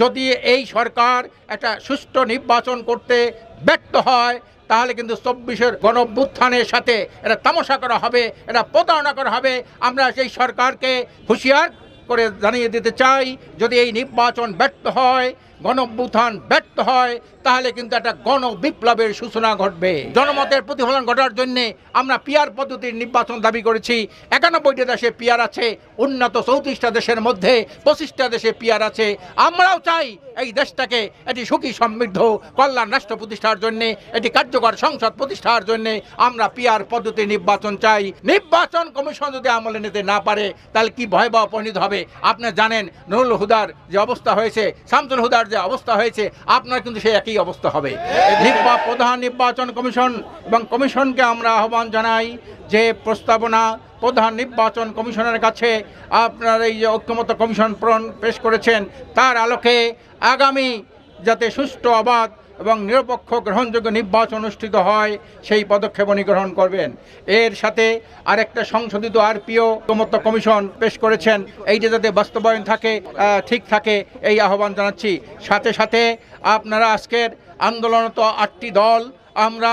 যদি এই সরকার একটা সুষ্ঠু নির্বাচন করতে ব্যর্থ হয় তাহলে কিন্তু 24-এর গণঅভ্যুত্থানের সাথে এটা তামাশা করা হবে, এটা প্রতারণা করা হবে। আমরা সেই সরকারকে হুঁশিয়ার করে জানিয়ে দিতে চাই, যদি এই নির্বাচন ব্যর্থ হয়, গণঅভ্যুত্থান ব্যর্থ হয়, তাহলে কিন্তু একটা গণবিপ্লবের সূচনা ঘটবে। জনমতের প্রতিফলন ঘটার জন্য আমরা পিআর পদ্ধতির নির্বাচন দাবি করেছি। 91টা দেশে পিআর আছে, উন্নত 34টা দেশের মধ্যে 25টা দেশে পিআর আছে। আমরাও চাই এই দেশটাকে এটি সুখী সমৃদ্ধ কল্যাণ রাষ্ট্র প্রতিষ্ঠার জন্য, এটি কার্যকর সংসদ প্রতিষ্ঠার জন্য আমরা পিআর পদ্ধতির নির্বাচন চাই। নির্বাচন কমিশন যদি আমলে নিতে না পারে তাহলে কি ভয়াবহ পরিণত হবে আপনি জানেন। নুরুল হুদার যে অবস্থা হয়েছে, শামসুল হুদার যে অবস্থা হয়েছে, আপনার কিন্তু সেই একই অবস্থা হবে। প্রধান নির্বাচন কমিশন এবং কমিশনকে আমরা আহ্বান জানাই যে প্রস্তাবনা প্রধান নির্বাচন কমিশনের কাছে আপনার এই যে ঐক্যমত্য কমিশন পেশ করেছেন, তার আলোকে আগামী যাতে সুষ্ঠু, অবাধ এবং নিরপেক্ষ গ্রহণযোগ্য নির্বাচন অনুষ্ঠিত হয় সেই পদক্ষেপ উনি গ্রহণ করবেন। এর সাথে আরেকটা সংশোধিত আরপিও ঐক্যমত্য কমিশন পেশ করেছেন, এইটা যাতে বাস্তবায়ন থাকে, ঠিক থাকে, এই আহ্বান জানাচ্ছি। সাথে সাথে আপনারা আজকের আন্দোলনত 8টি দল আমরা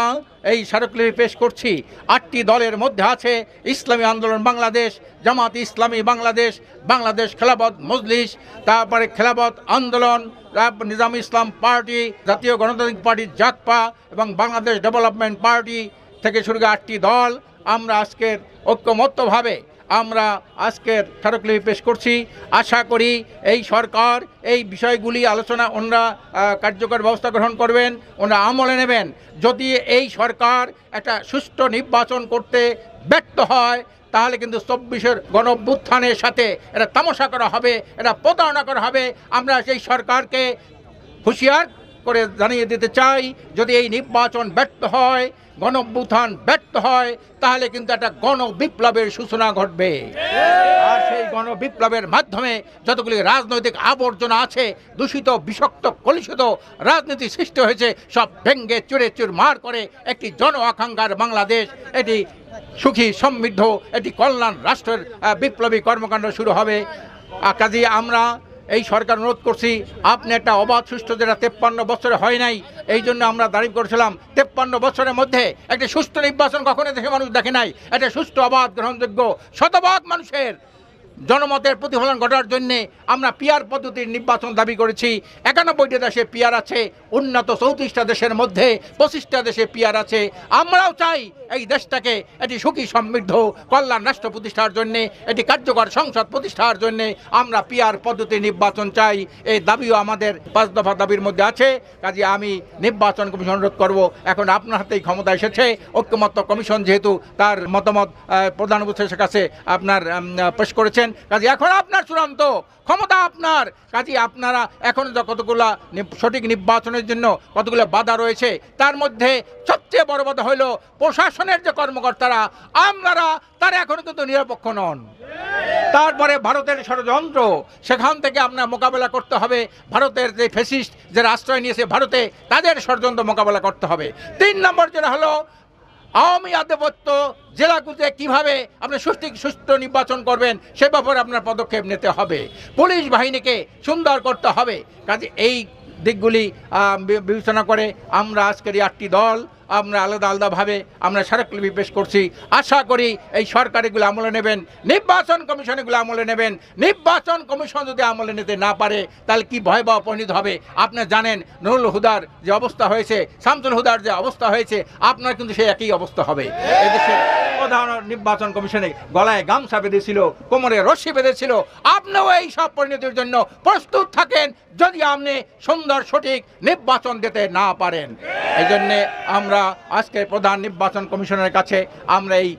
এই স্মারকলিপি পেশ করছি। 8টি দলের মধ্যে আছে ইসলামী আন্দোলন বাংলাদেশ, জামাত ইসলামী বাংলাদেশ, বাংলাদেশ খেলাফত মজলিস, তারপরে খেলাফত আন্দোলন, নিজাম ইসলাম পার্টি, জাতীয় গণতান্ত্রিক পার্টি জাকপা এবং বাংলাদেশ ডেভেলপমেন্ট পার্টি থেকে শুরু করে 8টি দল আমরা আজকের ঐক্যমত্যভাবে আমরা আজকের স্মারকলিপি পেশ করছি। আশা করি এই সরকার এই বিষয়গুলি আলোচনা ওনারা কার্যকর ব্যবস্থা গ্রহণ করবেন, ওনারা আমলে নেবেন। যদি এই সরকার একটা সুষ্ঠু নির্বাচন করতে ব্যর্থ হয় তাহলে কিন্তু 24-এর গণঅভ্যুত্থানের সাথে এটা তামাশা করা হবে, এটা প্রতারণা করা হবে। আমরা সেই সরকারকে হুঁশিয়ার করে জানিয়ে দিতে চাই, যদি এই নির্বাচন ব্যর্থ হয়, গণঅভ্যুত্থান ব্যর্থ হয়, তাহলে কিন্তু একটা গণবিপ্লবের সূচনা ঘটবে। আর সেই গণবিপ্লবের মাধ্যমে যতগুলি রাজনৈতিক আবর্জনা আছে, দূষিত বিষাক্ত কলুষিত রাজনীতি সৃষ্টি হয়েছে, সব ভেঙ্গে চুরে চুরমার করে একটি জন আকাঙ্ক্ষার বাংলাদেশ, এটি সুখী সমৃদ্ধ, এটি কল্যাণ রাষ্ট্রের বিপ্লবী কর্মকাণ্ড শুরু হবে। কাজেই আমরা এই সরকার অনুরোধ করছি, আপনি একটা অবাধ সুষ্ঠু, যেটা 53 বছরে হয় নাই, এই জন্য আমরা দাবি করেছিলাম 53 বছরের মধ্যে একটা সুষ্ঠু নির্বাচন কখনো দেশে মানুষ দেখে নাই। একটা সুষ্ঠু, অবাধ, গ্রহণযোগ্য শতভাগ মানুষের জনমতের প্রতিফলন ঘটার জন্য আমরা পিআর পদ্ধতির নির্বাচন দাবি করেছি। 91টা দেশে পিআর আছে, উন্নত 34টা দেশের মধ্যে 25টা দেশে পিআর আছে। আমরাও চাই এই দেশটাকে এটি সুখী সমৃদ্ধ কল্যাণ রাষ্ট্র প্রতিষ্ঠার জন্য, এটি কার্যকর সংসদ প্রতিষ্ঠার জন্য আমরা পিআর পদ্ধতির নির্বাচন চাই। এই দাবিও আমাদের 5 দফা দাবির মধ্যে আছে। কাজে আমি নির্বাচন কমিশন অনুরোধ করব, এখন আপনার হাতেই ক্ষমতা এসেছে। ঐক্যমত্য কমিশন যেহেতু তার মতামত প্রধান উপদেষ্টার কাছে আপনার পেশ করেছেন, কাজে এখন আপনার চূড়ান্ত ক্ষমতা আপনার। কাজে আপনারা এখন কতগুলো সঠিক নির্বাচনের জন্য কতগুলো বাধা রয়েছে, তার মধ্যে সবচেয়ে বড় বাধা হইল প্রশাসনের যে কর্মকর্তারা, আপনারা তারা এখন কিন্তু নিরপেক্ষ নন। তারপরে ভারতের ষড়যন্ত্র, সেখান থেকে আপনার মোকাবেলা করতে হবে। ভারতের যে ফ্যাসিস্ট যারা আশ্রয় নিয়েছে ভারতে, তাদের ষড়যন্ত্র মোকাবেলা করতে হবে। 3 নম্বর যেটা হলো আওয়ামী আধিপত্য জেলাগুলোতে কীভাবে আপনি সুষ্ঠু নির্বাচন করবেন সে ব্যাপারে আপনার পদক্ষেপ নিতে হবে। পুলিশ বাহিনীকে সুন্দর করতে হবে। কাজে এই দিকগুলি বিবেচনা করে আমরা আজকের 8টি দল আমরা আলাদা আলাদাভাবে আমরা স্মারকলিপি পেশ করছি। আশা করি এই সরকার এগুলো আমলে নেবেন, নির্বাচন কমিশন এগুলো আমলে নেবেন। নির্বাচন কমিশন যদি আমলে নিতে না পারে তাহলে কি ভয়াবহ পরিণত হবে আপনি জানেন। নুরুল হুদার যে অবস্থা হয়েছে, শামসুল হুদার যে অবস্থা হয়েছে, আপনার কিন্তু সেই একই অবস্থা হবে। এদেশের প্রধান নির্বাচন কমিশনে গলায় গামছা বেঁধেছিল, কোমরে রশ্মি বেঁধেছিল। আপনিও এই সব পরিণতির জন্য প্রস্তুত থাকেন যদি আপনি সুন্দর সঠিক নির্বাচন দিতে না পারেন। এই জন্যে আমরা আজকে প্রধান নির্বাচন কমিশনের কাছে আমরা এই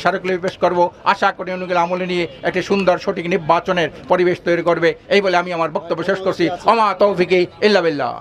স্মারকলিপি পেশ করব। আশা করি অনুগুলো আমলে নিয়ে একটি সুন্দর সঠিক নির্বাচনের পরিবেশ তৈরি করবে। এই বলে আমি আমার বক্তব্য শেষ করছি। ওমা তৌফিকি ইল্লা বিল্লাহ।